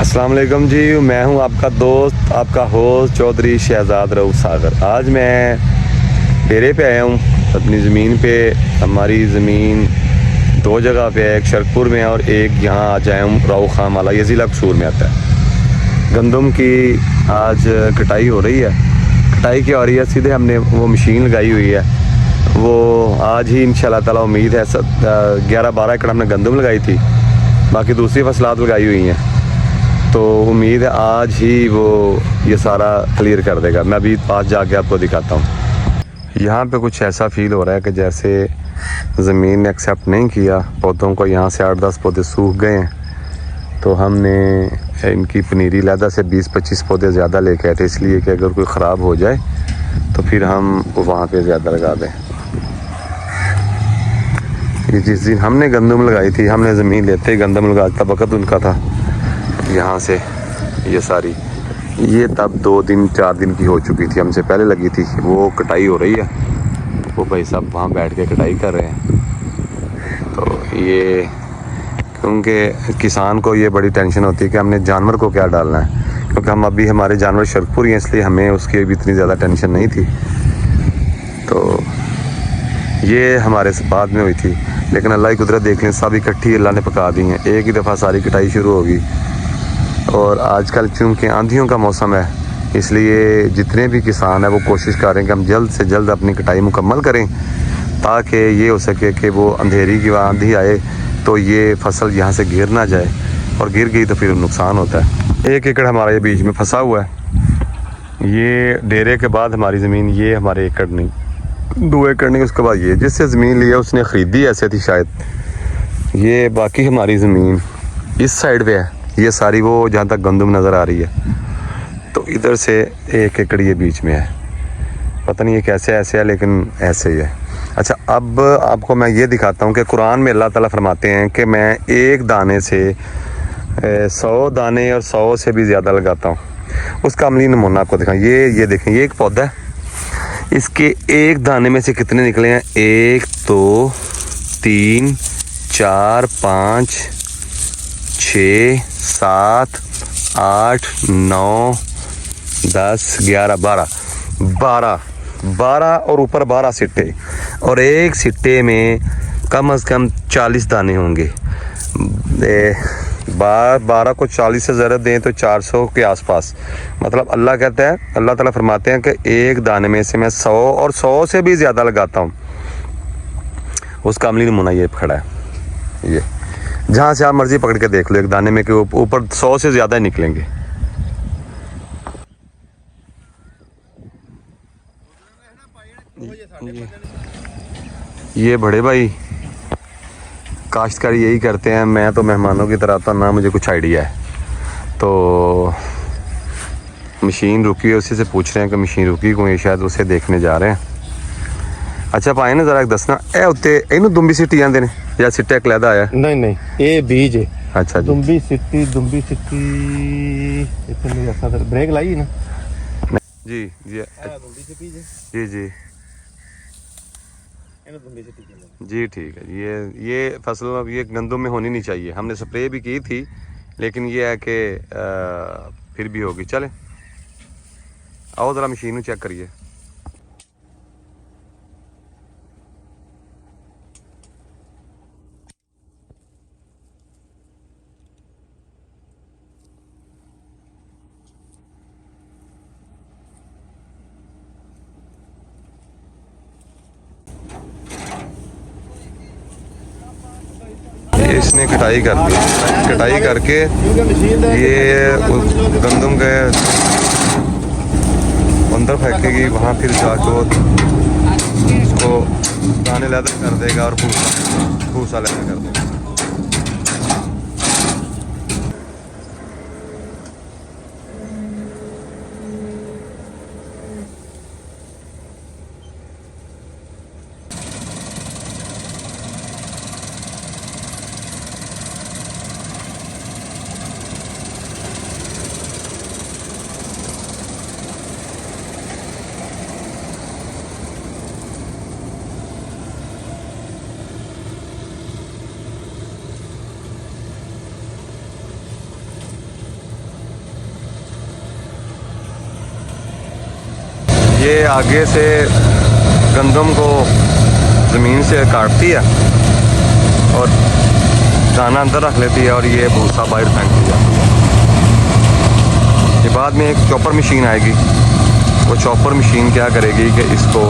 अस्सलाम वालेकुम जी, मैं हूं आपका दोस्त, आपका होस्ट चौधरी शहजाद रऊफ सागर। आज मैं डेरे पे आया हूं अपनी ज़मीन पे। हमारी ज़मीन दो जगह पे है, एक शरकपुर में और एक यहाँ आज आया हूँ राव खां माला, ये ज़िला कसूर में आता है। गंदम की आज कटाई हो रही है। कटाई क्या हो रही है, सीधे हमने वो मशीन लगाई हुई है, वो आज ही इंशाल्लाह ताला उम्मीद है 11-12 एकड़ हमने गंदम लगाई थी, बाकी दूसरी फसलात लगाई हुई हैं। तो उम्मीद है आज ही वो ये सारा क्लियर कर देगा। मैं अभी पास जाके आपको दिखाता हूँ। यहाँ पे कुछ ऐसा फील हो रहा है कि जैसे ज़मीन ने एक्सेप्ट नहीं किया पौधों को। यहाँ से 8-10 पौधे सूख गए हैं, तो हमने इनकी पनीरी लहदा से 20-25 पौधे ज़्यादा लेके आए थे, इसलिए कि अगर कोई ख़राब हो जाए तो फिर हम वहाँ पे ज़्यादा लगा दें। ये जिस दिन हमने गंदम लगाई थी, हमने ज़मीन लेते ही गंदम लगाता वक़्त उनका था यहाँ से ये सारी, ये तब 2-4 दिन की हो चुकी थी, हमसे पहले लगी थी। वो कटाई हो रही है, वो भाई साहब वहाँ बैठ के कटाई कर रहे हैं। तो ये क्योंकि किसान को ये बड़ी टेंशन होती है कि हमने जानवर को क्या डालना है, क्योंकि हम अभी हमारे जानवर शरकपुर हैं, इसलिए हमें उसकी भी इतनी ज़्यादा टेंशन नहीं थी। तो ये हमारे से बाद में हुई थी, लेकिन अल्लाह की कुदरत देख लें, सब इकट्ठी अल्लाह ने पका दी हैं। एक ही दफ़ा सारी कटाई शुरू होगी। और आजकल चूँकि आंधियों का मौसम है, इसलिए जितने भी किसान हैं वो कोशिश कर रहे हैं कि हम जल्द से जल्द अपनी कटाई मुकम्मल करें, ताकि ये हो सके कि वो अंधेरी की आंधी आए तो ये फसल यहाँ से गिर ना जाए, और गिर गई तो फिर नुकसान होता है। 1 एकड़ हमारा ये बीच में फंसा हुआ है। ये डेरे के बाद हमारी ज़मीन, ये हमारे एकड़ नहीं, 2 एकड़ नहीं, उसके बाद ये जिससे ज़मीन लिया उसने ख़रीदी ऐसे थी शायद। ये बाकी हमारी ज़मीन इस साइड पे है, ये सारी वो जहाँ तक गंदम नज़र आ रही है, तो इधर से 1 एकड़ ये बीच में है। पता नहीं ये कैसे ऐसे है, लेकिन ऐसे ही है। अच्छा, अब आपको मैं ये दिखाता हूँ कि कुरान में अल्लाह ताला फरमाते हैं कि मैं एक दाने से 100 दाने और 100 से भी ज़्यादा लगाता हूँ। उसका अमली नमूना आपको दिखाऊँ। ये देखें, ये एक पौधा है, इसके एक दाने में से कितने निकले हैं? 1 2 3 4 5 6 7 8 9 10 11 12 और ऊपर 12 सिट्टे, और एक सिट्टे में कम से कम 40 दाने होंगे। 12 को 40 से ज़रा दें तो 400 के आसपास। मतलब अल्लाह कहता है, अल्लाह ताला फरमाते हैं कि एक दाने में से मैं 100 और 100 से भी ज़्यादा लगाता हूँ। उसका अमली नमूना ये खड़ा है। ये जहाँ से आप मर्जी पकड़ के देख लो, एक दाने में के ऊपर 100 से ज़्यादा ही निकलेंगे। ये बड़े भाई काश्तकारी यही करते हैं। मैं तो मेहमानों की तरह आता हूँ, ना मुझे कुछ आइडिया है। तो मशीन रुकी है, उसी से पूछ रहे हैं कि मशीन रुकी क्यों है, शायद उसे देखने जा रहे हैं। अच्छा पाए ना जरा दसना, ए उत्ते इनू दुम्बी सिट्टी जाते हैं या सिट्टा एक लैदा आया? नहीं, ये बीज है। अच्छा जी, दुम्बी सिट्टी इतने मेरे ऐसा ब्रेक लाई ना जी जी दुम्बी सिट्टी जी जी दुम्बी सिट्टी जी, ठीक है। ये फसल अब ये गंदम में होनी नहीं चाहिए, हमने स्प्रे भी की थी, लेकिन ये है कि फिर भी होगी। चले आओ ज़रा मशीन चेक करिए। इसने कटाई कर दी, कटाई करके ये गंदम के अंदर फेंकेगी, वहाँ फिर जाके उसको दाने लैदा कर देगा और भूसा लैदा कर देगा। ये आगे से गंदम को ज़मीन से काटती है और दाना अंदर रख लेती है और ये भूसा बाहर फेंक दी जाती है। ये बाद में एक चॉपर मशीन आएगी। वो चॉपर मशीन क्या करेगी कि इसको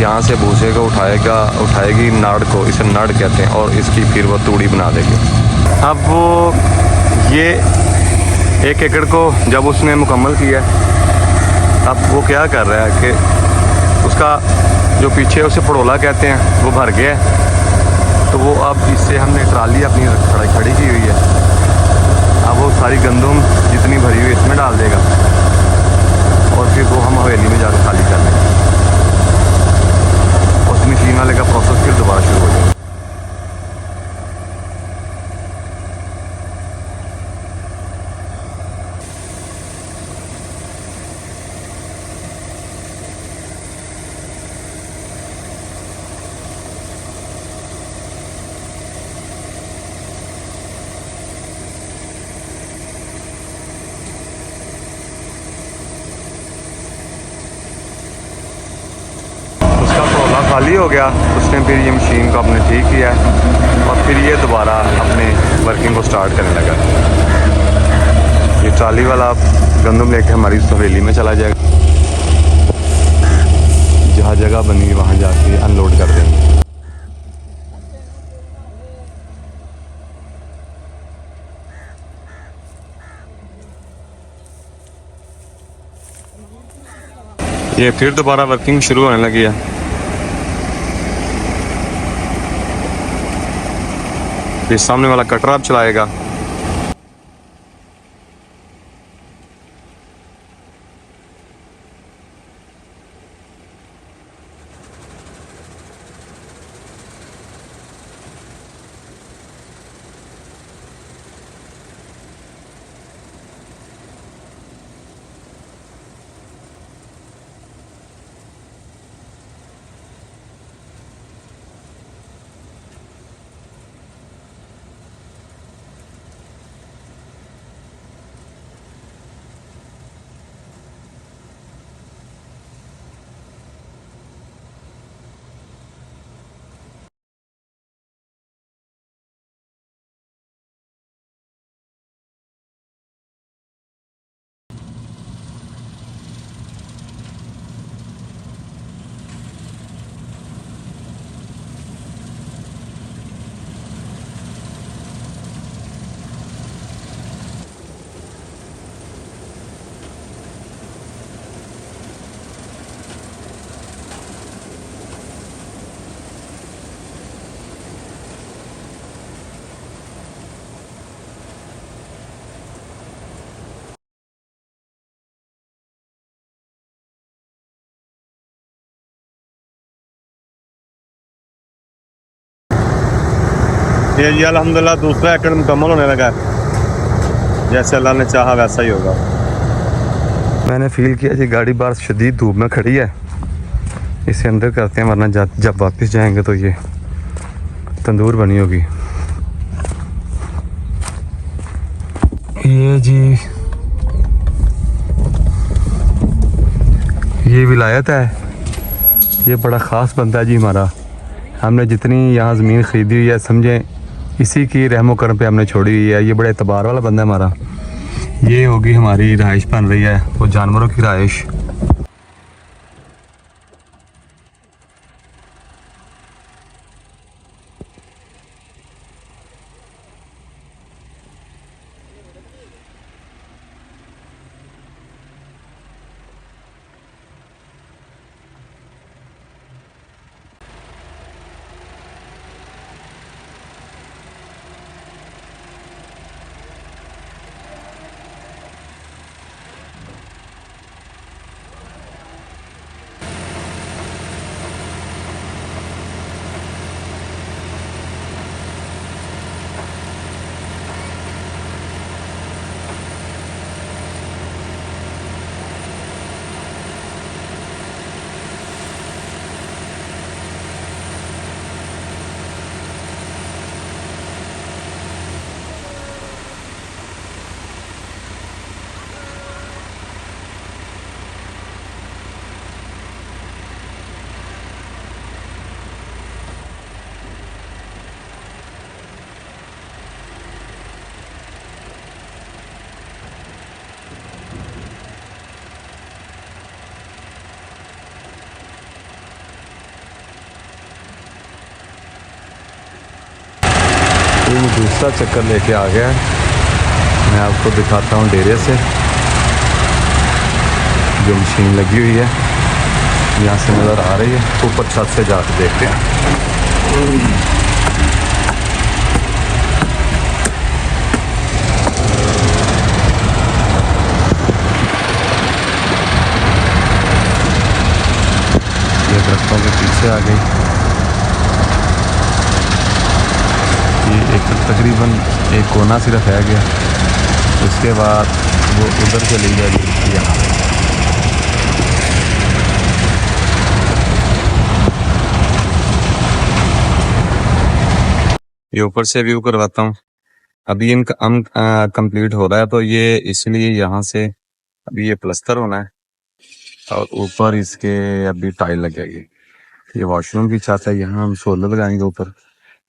यहाँ से भूसे को उठाएगी नाड़ को, इसे नाड़ कहते हैं, और इसकी फिर वो तूड़ी बना देगी। अब वो ये 1 एकड़ को जब उसने मुकम्मल किया, अब वो क्या कर रहा है कि उसका जो पीछे उसे पड़ोला कहते हैं वो भर गया है। तो वो अब इससे हमने ट्राली अपनी खड़ी की हुई है। अब वो सारी गंदम जितनी भरी हुई इसमें डाल देगा और फिर वो हम हवेली में जाकर खाली कर लेंगे। उस मशीन वाले का प्रोसेस फिर दोबारा शुरू हो जाएगा। खाली हो गया, उसने फिर ये मशीन को अपने ठीक किया और फिर ये दोबारा अपने वर्किंग को स्टार्ट करने लगा। ये ट्राली वाला गंदम लेके हमारी हवेली में चला जाएगा। जहाँ जगह बनी वहाँ जाके अनलोड कर देंगे। ये फिर दोबारा वर्किंग शुरू होने लगी है। फिर सामने वाला कटर अब चलाएगा। ये जी अल्हम्दुलिल्लाह दूसरा एकड़ मुकम्मल होने लगा है। जैसे अल्लाह ने चाहा वैसा ही होगा। मैंने फील किया जी गाड़ी बाहर शदीद धूप में खड़ी है, इसे अंदर करते हैं, वरना जब वापस जाएंगे तो ये तंदूर बनी होगी। ये जी ये विलायत है, ये बड़ा ख़ास बंदा है जी हमारा। हमने जितनी यहाँ ज़मीन ख़रीदी हुई है समझें इसी की रहमो करम पे हमने छोड़ी हुई है। ये बड़े एतबार वाला बंदा है हमारा। ये होगी हमारी रहाइश बन रही है, वो जानवरों की रहाइश। अभी दूसरा चक्कर लेके आ गया है। मैं आपको दिखाता हूँ डेरे से जो मशीन लगी हुई है, यहाँ से नज़र आ रही है। ऊपर छत से जाकर देखते हैं। ये दरख्तों के पीछे आ गई। ये एक तकरीबन एक कोना सिर्फ रह गया, उसके बाद वो उधर चली जाएगी यहाँ। ये ऊपर से व्यू करवाता हूँ। अभी इनका कंप्लीट हो रहा है, तो ये इसलिए यहाँ से अभी ये प्लस्तर होना है और ऊपर इसके अभी टाइल लगेगी। ये वॉशरूम की छत है, यहाँ हम सोलर लगाएंगे ऊपर।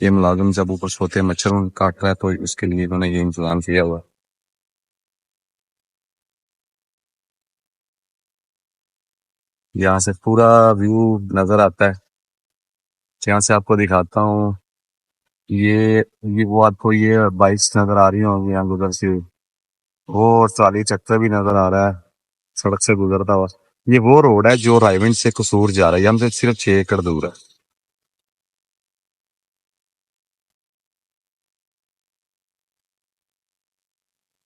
ये मुलाजिम जब ऊपर सोते हैं, मच्छर काट रहा है, तो उसके लिए इन्होंने ये इंतजाम किया हुआ। यहाँ से पूरा व्यू नजर आता है। यहाँ से आपको दिखाता हूँ। ये वो आपको ये बाइक्स नजर आ रही होंगी यहाँ गुजर से, वो ट्राली चक्कर भी नजर आ रहा है सड़क से गुजरता हुआ। ये वो रोड है जो रायविंड से कसूर जा रहा है, हमसे सिर्फ 6 एकड़ दूर है।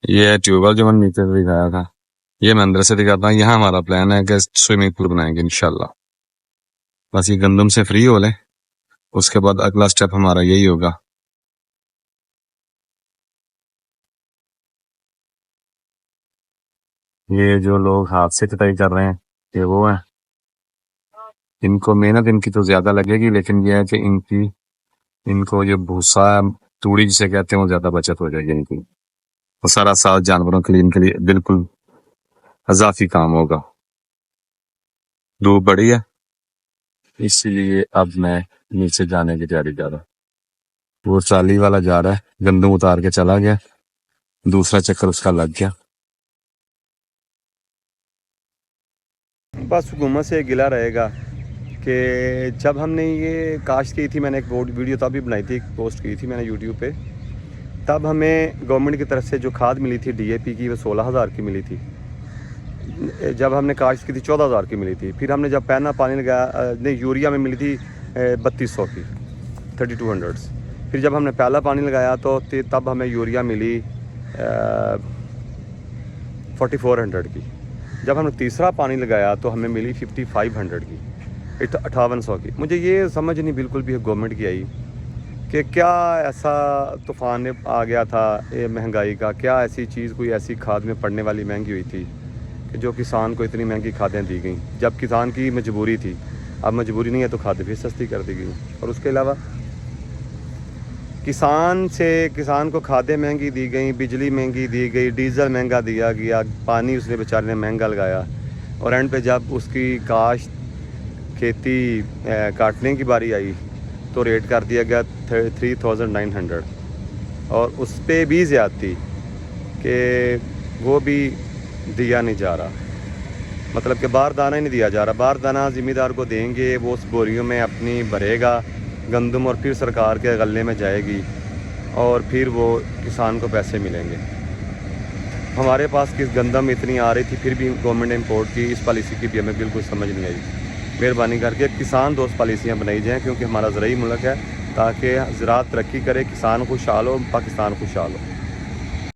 ये ट्यूबवेल जो मैंने नीचे से दिखाया था, ये मैं अंदर से दिखाता हूँ। यहाँ हमारा प्लान है कि स्विमिंग पूल बनाएंगे इंशाल्लाह। बस ये गंदम से फ्री हो ले, उसके बाद अगला स्टेप हमारा यही होगा। ये जो लोग हाथ से कटाई कर रहे हैं, ये वो है। इनको मेहनत इनकी तो ज्यादा लगेगी, लेकिन ये है कि इनको जो भूसा तूड़ी जिसे कहते हैं, वो ज्यादा बचत हो जाएगी इनकी। वो सारा साल जानवरों के लिए, इनके लिए बिल्कुल अजाफी काम होगा। धूप बड़ी है, इसीलिए अब मैं नीचे जाने की तैयारी कर रहा हूँ। वो ट्राली वाला जा रहा है, गंदम उतार के चला गया, दूसरा चक्कर उसका लग गया। बस हुकूमत से गिला रहेगा कि जब हमने ये काश्त की थी, मैंने एक वीडियो तभी बनाई थी, एक पोस्ट की थी मैंने यूट्यूब पे, तब हमें गवर्नमेंट की तरफ से जो खाद मिली थी DAP की, वो 16,000 की मिली थी। जब हमने काश्त की थी 14,000 की मिली थी। फिर हमने जब पहला पानी लगाया, नहीं, यूरिया में मिली थी 3200 की, 3200। फिर जब हमने पहला पानी लगाया तो तब हमें यूरिया मिली 4400 की। जब हमने तीसरा पानी लगाया तो हमें मिली 5500 की, 5800 की। मुझे ये समझ नहीं बिल्कुल भी गवर्नमेंट की आई कि क्या ऐसा तूफ़ान आ गया था ये महंगाई का, क्या ऐसी चीज़, कोई ऐसी खाद में पड़ने वाली महंगी हुई थी कि जो किसान को इतनी महंगी खादें दी गई, जब किसान की मजबूरी थी। अब मजबूरी नहीं है तो खादें फिर सस्ती कर दी गई। और उसके अलावा किसान को खादें महंगी दी गई, बिजली महंगी दी गई, डीज़ल महंगा दिया गया, पानी उसने बेचारे ने महंगा लगाया, और एंड पे जब उसकी काश्त खेती काटने की बारी आई तो रेट कर दिया गया 3900, और उस पर भी ज़्यादती कि वो भी दिया नहीं जा रहा, मतलब कि बार दाना ही नहीं दिया जा रहा। बार दाना ज़िम्मेदार को देंगे, वो उस बोरियों में अपनी भरेगा गंदम, और फिर सरकार के गले में जाएगी, और फिर वो किसान को पैसे मिलेंगे। हमारे पास किस गंदम इतनी आ रही थी, फिर भी गवर्नमेंट ने इम्पोर्ट की। इस पॉलिसी की भी हमें बिल्कुल समझ नहीं आई। मेहरबानी करके किसान दोस्त पॉलिसियाँ बनाई जाएँ, क्योंकि हमारा ज़राई मुल्क है, ताकि ज़राअत तरक्की करे, किसान खुशहाल हो, पाकिस्तान खुशहाल हो।